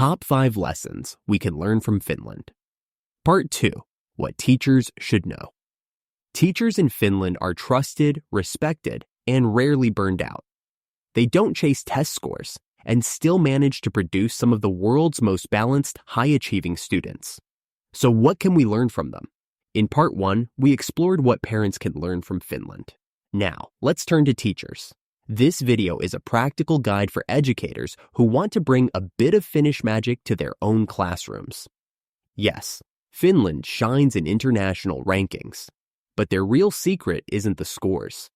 Top 5 Lessons We Can Learn from Finland. Part 2. What Teachers Should Know. Teachers in Finland are trusted, respected, and rarely burned out. They don't chase test scores and still manage to produce some of the world's most balanced, high-achieving students. So what can we learn from them? In Part 1, we explored what parents can learn from Finland. Now, let's turn to teachers. This video is a practical guide for educators who want to bring a bit of Finnish magic to their own classrooms. Yes, Finland shines in international rankings, but their real secret isn't the scores.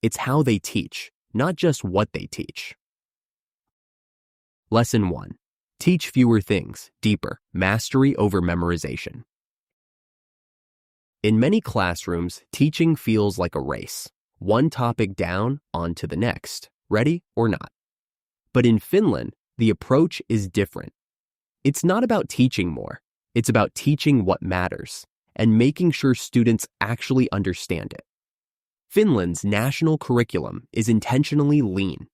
It's how they teach, not just what they teach. Lesson 1. Teach fewer things, deeper, mastery over memorization. In many classrooms, teaching feels like a race. One topic down, on to the next, ready or not. But in Finland, the approach is different. It's not about teaching more, it's about teaching what matters and making sure students actually understand it. Finland's national curriculum is intentionally lean.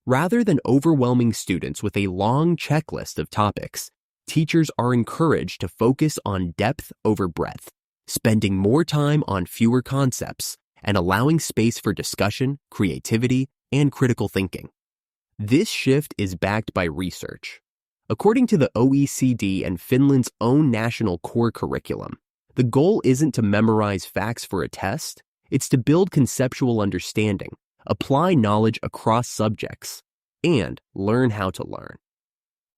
Rather than overwhelming students with a long checklist of topics, teachers are encouraged to focus on depth over breadth, spending more time on fewer concepts and allowing space for discussion, creativity, and critical thinking. This shift is backed by research. According to the OECD and Finland's own national core curriculum, the goal isn't to memorize facts for a test, it's to build conceptual understanding, apply knowledge across subjects, and learn how to learn.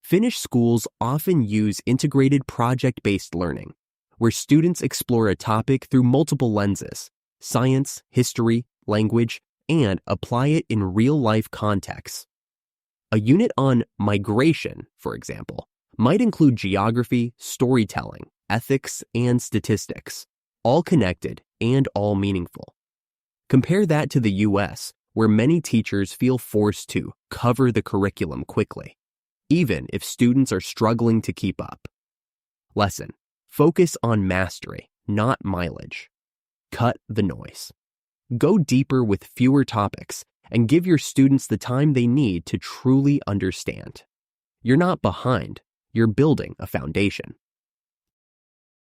Finnish schools often use integrated project-based learning, where students explore a topic through multiple lenses, science, history, language, and apply it in real-life contexts. A unit on migration, for example, might include geography, storytelling, ethics, and statistics, all connected and all meaningful. Compare that to the US, where many teachers feel forced to cover the curriculum quickly, even if students are struggling to keep up. Lesson: focus on mastery, not mileage. Cut the noise. Go deeper with fewer topics and give your students the time they need to truly understand. You're not behind, you're building a foundation.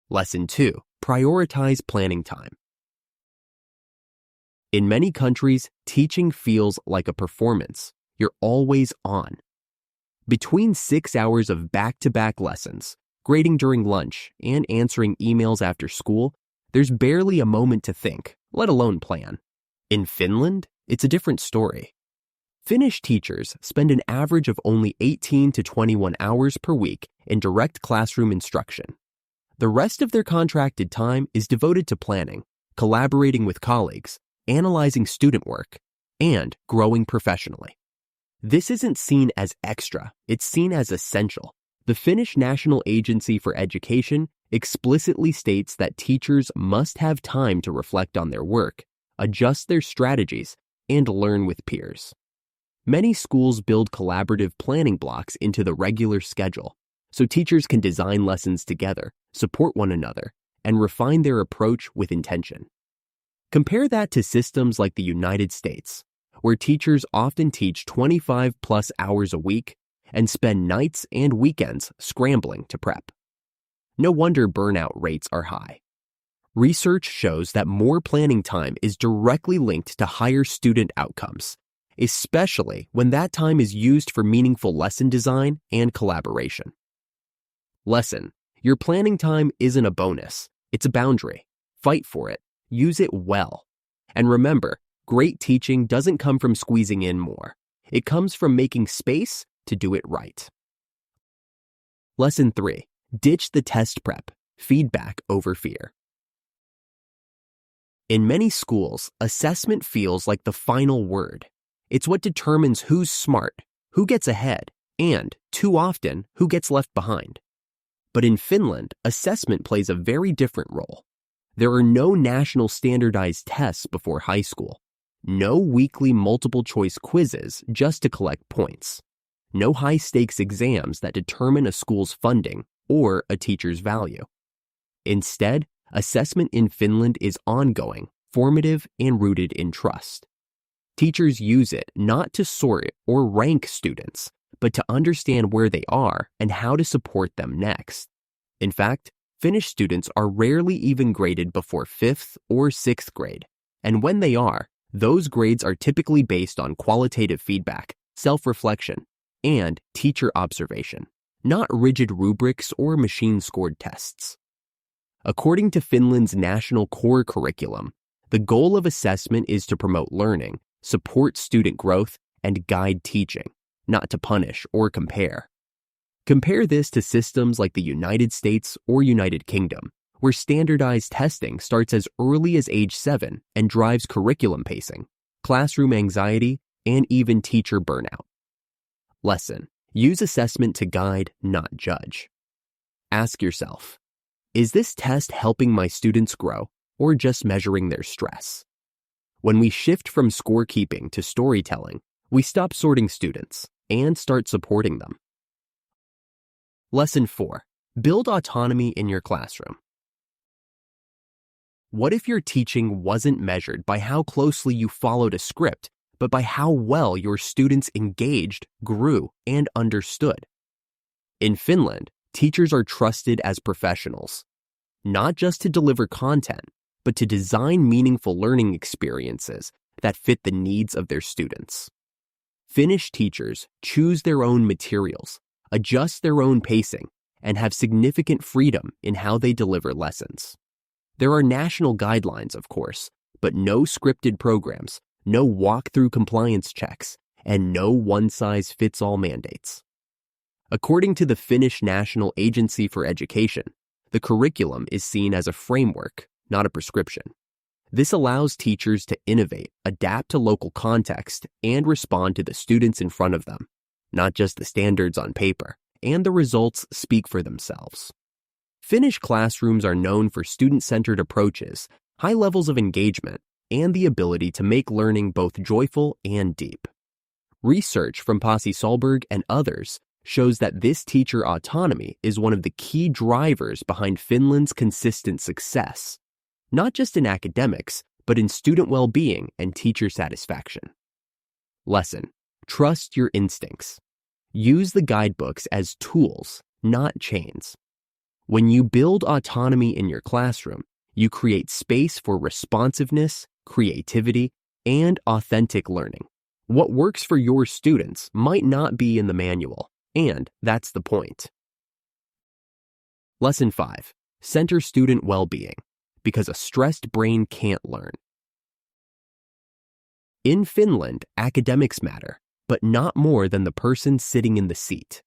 Lesson 2. Prioritize planning time. In many countries, teaching feels like a performance. You're always on. Between 6 hours of back-to-back lessons, grading during lunch, and answering emails after school, there's barely a moment to think, let alone plan. In Finland, it's a different story. Finnish teachers spend an average of only 18 to 21 hours per week in direct classroom instruction. The rest of their contracted time is devoted to planning, collaborating with colleagues, analyzing student work, and growing professionally. This isn't seen as extra, it's seen as essential. The Finnish National Agency for Education explicitly states that teachers must have time to reflect on their work, adjust their strategies, and learn with peers. Many schools build collaborative planning blocks into the regular schedule, so teachers can design lessons together, support one another, and refine their approach with intention. Compare that to systems like the United States, where teachers often teach 25+ hours a week and spend nights and weekends scrambling to prep. No wonder burnout rates are high. Research shows that more planning time is directly linked to higher student outcomes, especially when that time is used for meaningful lesson design and collaboration. Lesson: your planning time isn't a bonus, it's a boundary. Fight for it, use it well. And remember, great teaching doesn't come from squeezing in more. It comes from making space to do it right. Lesson 3. Ditch the test prep, feedback over fear. In many schools, assessment feels like the final word. It's what determines who's smart, who gets ahead, and, too often, who gets left behind. But in Finland, assessment plays a very different role. There are no national standardized tests before high school. No weekly multiple-choice quizzes just to collect points. No high-stakes exams that determine a school's funding or a teacher's value. Instead, assessment in Finland is ongoing, formative, and rooted in trust. Teachers use it not to sort or rank students, but to understand where they are and how to support them next. In fact, Finnish students are rarely even graded before 5th or 6th grade, and when they are, those grades are typically based on qualitative feedback, self-reflection, and teacher observation, not rigid rubrics or machine-scored tests. According to Finland's national core curriculum, the goal of assessment is to promote learning, support student growth, and guide teaching, not to punish or compare. Compare this to systems like the United States or United Kingdom, where standardized testing starts as early as age 7 and drives curriculum pacing, classroom anxiety, and even teacher burnout. Lesson: use assessment to guide, not judge. Ask yourself, is this test helping my students grow or just measuring their stress? When we shift from scorekeeping to storytelling, we stop sorting students and start supporting them. Lesson 4. Build autonomy in your classroom. What if your teaching wasn't measured by how closely you followed a script, but by how well your students engaged, grew, and understood? In Finland, teachers are trusted as professionals, not just to deliver content, but to design meaningful learning experiences that fit the needs of their students. Finnish teachers choose their own materials, adjust their own pacing, and have significant freedom in how they deliver lessons. There are national guidelines, of course, but no scripted programs, no walk-through compliance checks, and no one-size-fits-all mandates. According to the Finnish National Agency for Education, the curriculum is seen as a framework, not a prescription. This allows teachers to innovate, adapt to local context, and respond to the students in front of them, not just the standards on paper, and the results speak for themselves. Finnish classrooms are known for student-centered approaches, high levels of engagement, and the ability to make learning both joyful and deep. Research from Pasi Solberg and others shows that this teacher autonomy is one of the key drivers behind Finland's consistent success, not just in academics, but in student well-being and teacher satisfaction. Lesson: trust your instincts. Use the guidebooks as tools, not chains. When you build autonomy in your classroom, you create space for responsiveness, creativity, and authentic learning. What works for your students might not be in the manual, and that's the point. Lesson 5. Center student well-being, because a stressed brain can't learn. In Finland, academics matter, but not more than the person sitting in the seat.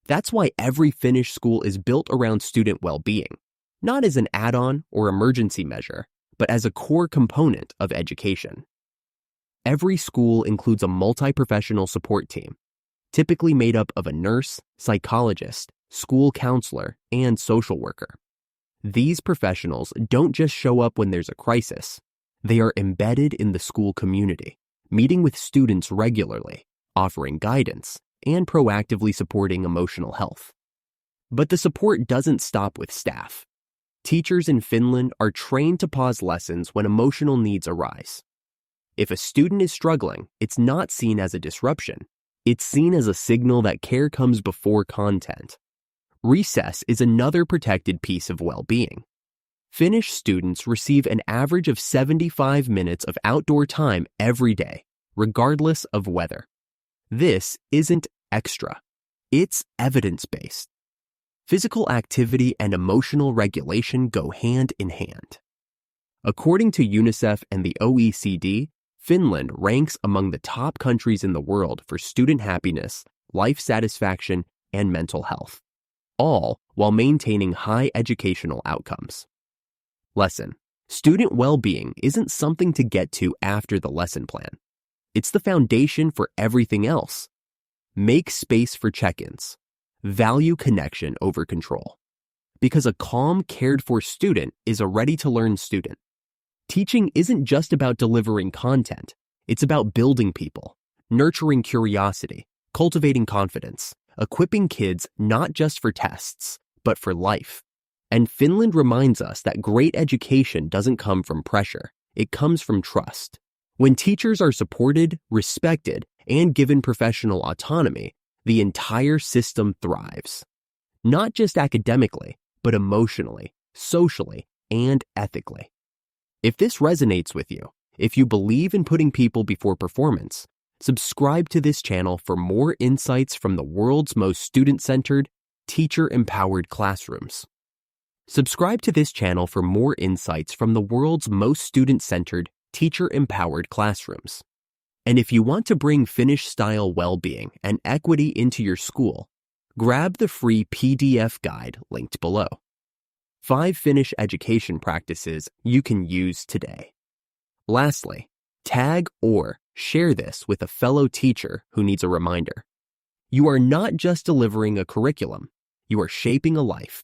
That's why every Finnish school is built around student well-being, not as an add-on or emergency measure, but as a core component of education. Every school includes a multi-professional support team, typically made up of a nurse, psychologist, school counselor, and social worker. These professionals don't just show up when there's a crisis. They are embedded in the school community, meeting with students regularly, offering guidance, and proactively supporting emotional health. But the support doesn't stop with staff. Teachers in Finland are trained to pause lessons when emotional needs arise. If a student is struggling, it's not seen as a disruption. It's seen as a signal that care comes before content. Recess is another protected piece of well-being. Finnish students receive an average of 75 minutes of outdoor time every day, regardless of weather. This isn't extra. It's evidence-based. Physical activity and emotional regulation go hand in hand. According to UNICEF and the OECD, Finland ranks among the top countries in the world for student happiness, life satisfaction, and mental health, all while maintaining high educational outcomes. Lesson: student well-being isn't something to get to after the lesson plan. It's the foundation for everything else. Make space for check-ins. Value connection over control. Because a calm, cared-for student is a ready-to-learn student. Teaching isn't just about delivering content. It's about building people, nurturing curiosity, cultivating confidence, equipping kids not just for tests, but for life. And Finland reminds us that great education doesn't come from pressure. It comes from trust. When teachers are supported, respected, and given professional autonomy, the entire system thrives. Not just academically, but emotionally, socially, and ethically. If this resonates with you, if you believe in putting people before performance, subscribe to this channel for more insights from the world's most student-centered, teacher-empowered classrooms. Subscribe to this channel for more insights from the world's most student-centered, teacher-empowered classrooms. And if you want to bring Finnish-style well-being and equity into your school, grab the free PDF guide linked below. 5 Finnish education practices you can use today. Lastly, tag or share this with a fellow teacher who needs a reminder. You are not just delivering a curriculum, you are shaping a life.